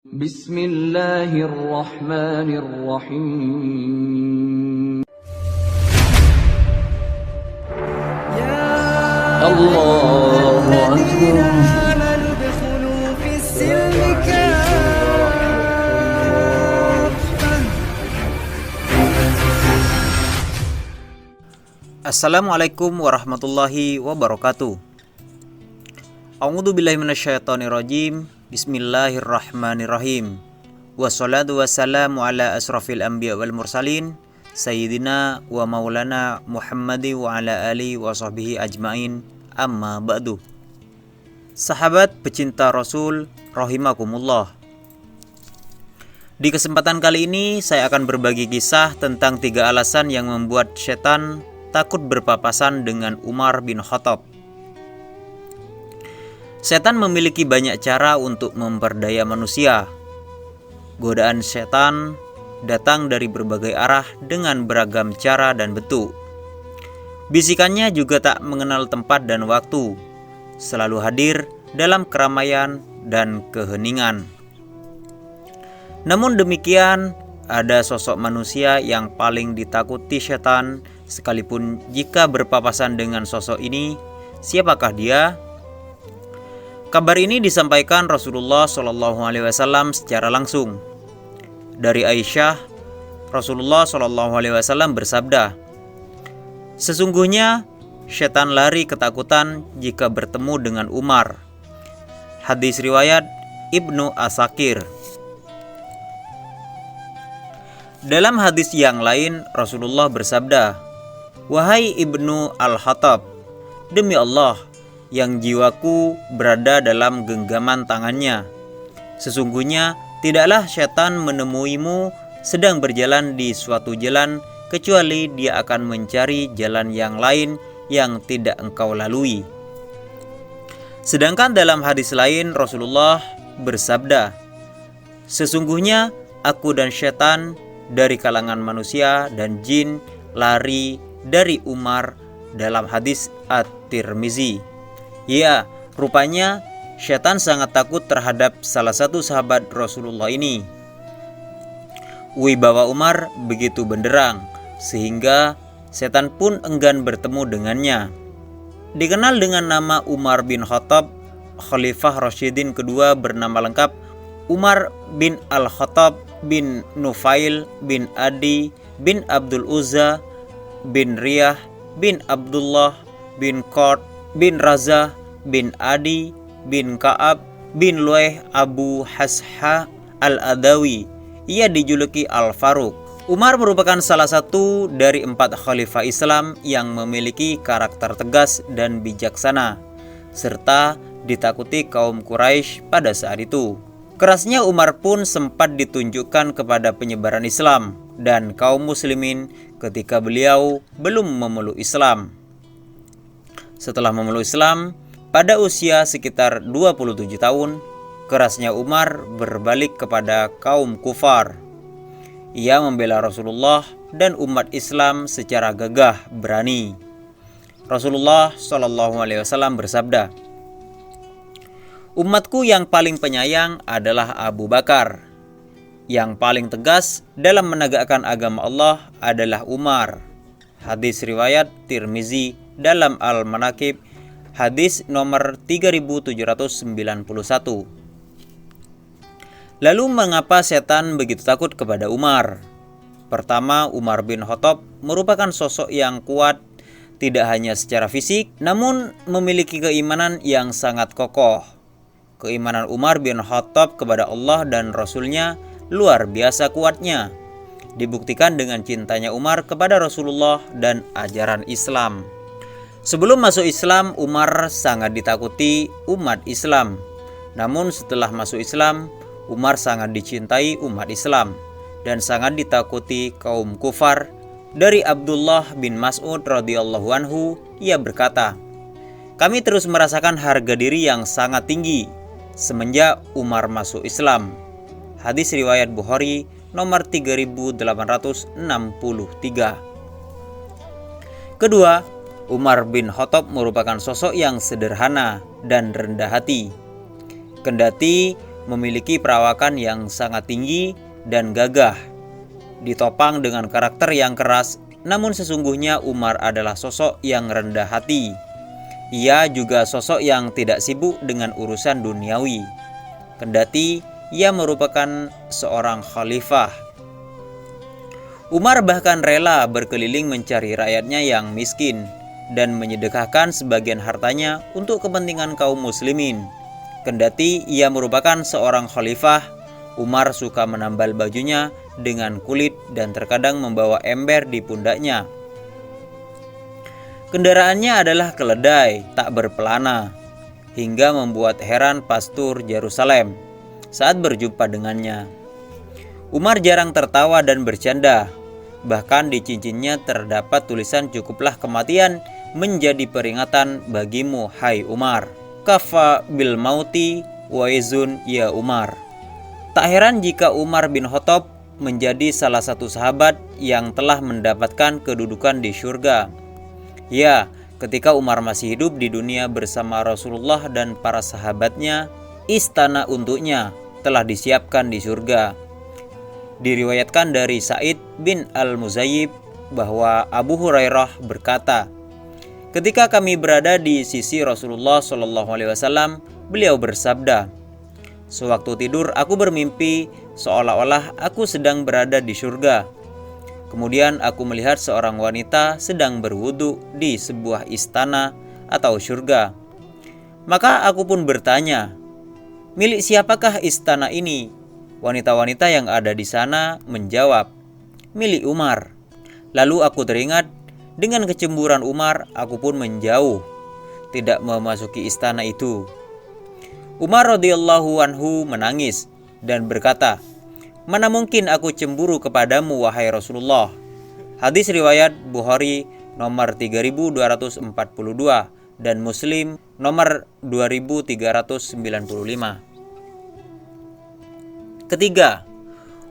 Bismillahirrahmanirrahim. Allahu الذين Akbar. آمنوا ادخلوا في السلم كافة. Assalamualaikum warahmatullahi wabarakatuh. A'udzu billahi minasyaitonir rajim. Bismillahirrahmanirrahim. Wassalatu wassalamu ala asrafil anbiya wal mursalin sayyidina wa maulana Muhammadi wa ala alihi wa sahbihi ajmain. Amma ba'du. Sahabat pecinta Rasul rahimakumullah. Di kesempatan kali ini saya akan berbagi kisah tentang 3 alasan yang membuat setan takut berpapasan dengan Umar bin Khattab. Setan memiliki banyak cara untuk memperdaya manusia. Godaan setan datang dari berbagai arah dengan beragam cara dan bentuk. Bisikannya juga tak mengenal tempat dan waktu, selalu hadir dalam keramaian dan keheningan. Namun demikian, ada sosok manusia yang paling ditakuti setan, sekalipun jika berpapasan dengan sosok ini. Siapakah dia? Kabar ini disampaikan Rasulullah SAW secara langsung. Dari Aisyah, Rasulullah SAW bersabda, "Sesungguhnya setan lari ketakutan jika bertemu dengan Umar." Hadis riwayat Ibnu Asakir. Dalam hadis yang lain, Rasulullah bersabda, "Wahai Ibnu Al-Khattab, demi Allah yang jiwaku berada dalam genggaman tangannya, sesungguhnya tidaklah setan menemuimu sedang berjalan di suatu jalan kecuali dia akan mencari jalan yang lain yang tidak engkau lalui." Sedangkan dalam hadis lain Rasulullah bersabda, "Sesungguhnya aku dan setan dari kalangan manusia dan jin lari dari Umar," dalam hadis At-Tirmizi. Ya, rupanya setan sangat takut terhadap salah satu sahabat Rasulullah ini. Wibawa Umar begitu benderang, sehingga setan pun enggan bertemu dengannya. Dikenal dengan nama Umar bin Khattab, Khalifah Rasyidin kedua bernama lengkap Umar bin Al-Khattab bin Nufail bin Adi bin Abdul Uzza bin Riyah bin Abdullah bin Qurt bin Raza bin Adi bin Ka'ab bin Lu'ay Abu Hasha Al-Adawi. Ia dijuluki Al-Faruq. Umar merupakan salah satu dari 4 khalifah Islam yang memiliki karakter tegas dan bijaksana, serta ditakuti kaum Quraisy pada saat itu. Kerasnya Umar pun sempat ditunjukkan kepada penyebaran Islam dan kaum muslimin ketika beliau belum memeluk Islam. Setelah memeluk Islam, pada usia sekitar 27 tahun, kerasnya Umar berbalik kepada kaum kufar. Ia membela Rasulullah dan umat Islam secara gagah berani. Rasulullah SAW bersabda, "Umatku yang paling penyayang adalah Abu Bakar. Yang paling tegas dalam menegakkan agama Allah adalah Umar." Hadis riwayat Tirmizi dalam Al-Manaqib, hadis nomor 3791. Lalu mengapa setan begitu takut kepada Umar? Pertama, Umar bin Khattab merupakan sosok yang kuat tidak hanya secara fisik, namun memiliki keimanan yang sangat kokoh. Keimanan Umar bin Khattab kepada Allah dan Rasulnya luar biasa kuatnya, dibuktikan dengan cintanya Umar kepada Rasulullah dan ajaran Islam. Sebelum masuk Islam, Umar sangat ditakuti umat Islam. Namun setelah masuk Islam, Umar sangat dicintai umat Islam dan sangat ditakuti kaum kufar. Dari Abdullah bin Mas'ud radhiyallahu anhu, ia berkata, "Kami terus merasakan harga diri yang sangat tinggi semenjak Umar masuk Islam." Hadis riwayat Bukhari nomor 3863. Kedua, Umar bin Khattab merupakan sosok yang sederhana dan rendah hati. Kendati memiliki perawakan yang sangat tinggi dan gagah, ditopang dengan karakter yang keras. Namun sesungguhnya Umar adalah sosok yang rendah hati. Ia juga sosok yang tidak sibuk dengan urusan duniawi, kendati ia merupakan seorang khalifah. Umar bahkan rela berkeliling mencari rakyatnya yang miskin dan menyedekahkan sebagian hartanya untuk kepentingan kaum muslimin. Kendati ia merupakan seorang khalifah, Umar suka menambal bajunya dengan kulit dan terkadang membawa ember di pundaknya. Kendaraannya adalah keledai tak berpelana, hingga membuat heran pastur Yerusalem saat berjumpa dengannya. Umar jarang tertawa dan bercanda. Bahkan di cincinnya terdapat tulisan, "Cukuplah kematian menjadi peringatan bagimu, hai Umar. Kafa bil mauti waizun ya Umar." Tak heran jika Umar bin Khattab menjadi salah satu sahabat yang telah mendapatkan kedudukan di surga. Ya, ketika Umar masih hidup di dunia bersama Rasulullah dan para sahabatnya, istana untuknya telah disiapkan di surga. Diriwayatkan dari Sa'id bin Al-Muzayyib bahwa Abu Hurairah berkata, ketika kami berada di sisi Rasulullah SAW, beliau bersabda, "Sewaktu tidur aku bermimpi seolah-olah aku sedang berada di surga. Kemudian aku melihat seorang wanita sedang berwudu di sebuah istana atau surga. Maka aku pun bertanya, milik siapakah istana ini?" Wanita-wanita yang ada di sana menjawab, "Milik Umar." Lalu aku teringat, dengan kecemburuan Umar, aku pun menjauh, tidak memasuki istana itu. Umar radhiyallahu anhu menangis dan berkata, "Mana mungkin aku cemburu kepadamu, wahai Rasulullah." Hadis riwayat Bukhari nomor 3242 dan Muslim nomor 2395. Ketiga,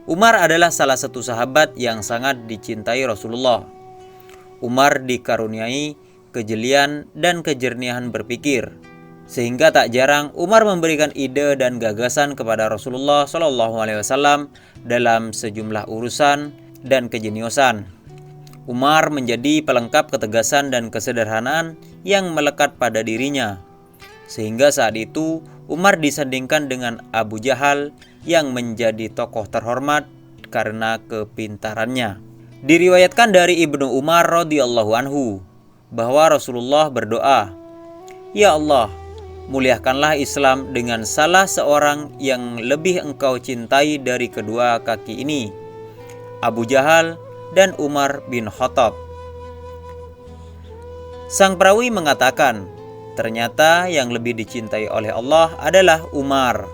Umar adalah salah satu sahabat yang sangat dicintai Rasulullah. Umar dikaruniai kejelian dan kejernihan berpikir, sehingga tak jarang Umar memberikan ide dan gagasan kepada Rasulullah SAW dalam sejumlah urusan dan kejeniusan. Umar menjadi pelengkap ketegasan dan kesederhanaan yang melekat pada dirinya, sehingga saat itu Umar disandingkan dengan Abu Jahal yang menjadi tokoh terhormat karena kepintarannya. Diriwayatkan dari Ibnu Umar radhiyallahu anhu bahwa Rasulullah berdoa, "Ya Allah, muliakanlah Islam dengan salah seorang yang lebih engkau cintai dari kedua kaki ini, Abu Jahal dan Umar bin Khattab." Sang perawi mengatakan, ternyata yang lebih dicintai oleh Allah adalah Umar.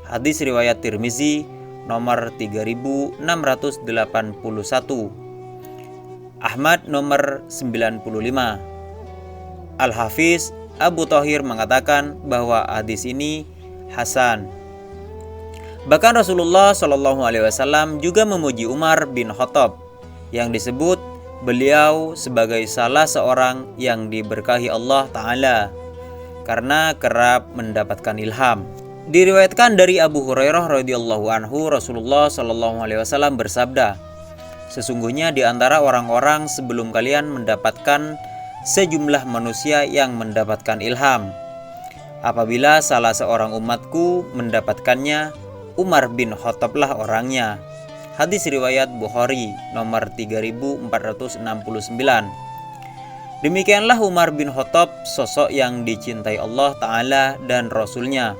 Hadis riwayat Tirmizi nomor 3681, Ahmad nomor 95. Al-Hafiz Abu Thahir mengatakan bahwa hadis ini hasan. Bahkan Rasulullah SAW juga memuji Umar bin Khattab, yang disebut beliau sebagai salah seorang yang diberkahi Allah Ta'ala karena kerap mendapatkan ilham. Diriwayatkan dari Abu Hurairah radhiyallahu anhu, Rasulullah SAW bersabda, "Sesungguhnya di antara orang-orang sebelum kalian mendapatkan sejumlah manusia yang mendapatkan ilham. Apabila salah seorang umatku mendapatkannya, Umar bin Khattablah orangnya." Hadis riwayat Bukhari nomor 3469. Demikianlah Umar bin Khattab, sosok yang dicintai Allah Ta'ala dan Rasulnya,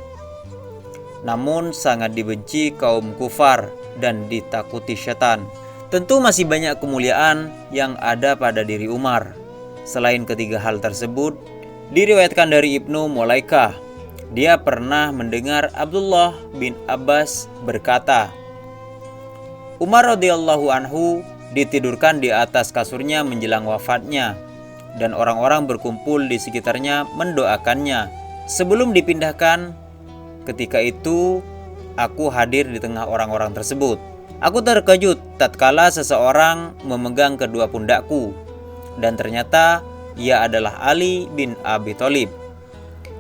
namun sangat dibenci kaum kufar dan ditakuti setan. Tentu masih banyak kemuliaan yang ada pada diri Umar. Selain ketiga hal tersebut, diriwayatkan dari Ibnu Mulaikah, dia pernah mendengar Abdullah bin Abbas berkata, Umar radhiyallahu anhu ditidurkan di atas kasurnya menjelang wafatnya, dan orang-orang berkumpul di sekitarnya mendoakannya. Sebelum dipindahkan, ketika itu aku hadir di tengah orang-orang tersebut. Aku terkejut tatkala seseorang memegang kedua pundakku, dan ternyata ia adalah Ali bin Abi Thalib.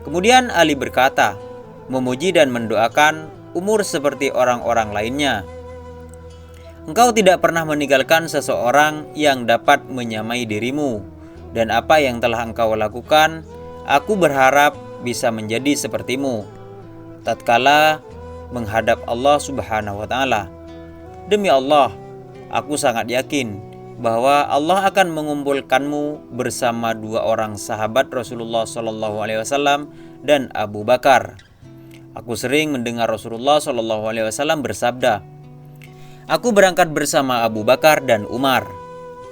Kemudian Ali berkata, memuji dan mendoakan umur seperti orang-orang lainnya. Engkau tidak pernah meninggalkan seseorang yang dapat menyamai dirimu, dan apa yang telah engkau lakukan, aku berharap bisa menjadi sepertimu tatkala menghadap Allah Subhanahu wa Ta'ala. Demi Allah, aku sangat yakin bahwa Allah akan mengumpulkanmu bersama dua orang sahabat Rasulullah SAW dan Abu Bakar. Aku sering mendengar Rasulullah SAW bersabda, "Aku berangkat bersama Abu Bakar dan Umar.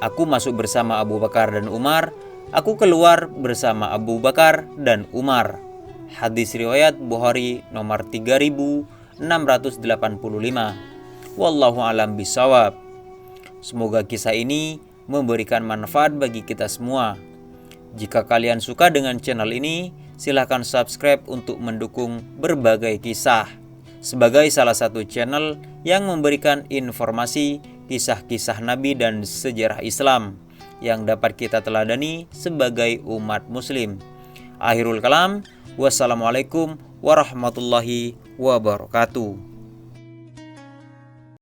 Aku masuk bersama Abu Bakar dan Umar. Aku keluar bersama Abu Bakar dan Umar." Hadis riwayat Bukhari nomor 3685. Wallahu alam bisawab. Semoga kisah ini memberikan manfaat bagi kita semua. Jika kalian suka dengan channel ini, silahkan subscribe untuk mendukung berbagai kisah sebagai salah satu channel yang memberikan informasi kisah-kisah Nabi dan sejarah Islam yang dapat kita teladani sebagai umat muslim. Akhirul kalam, wassalamualaikum warahmatullahi wabarakatuh.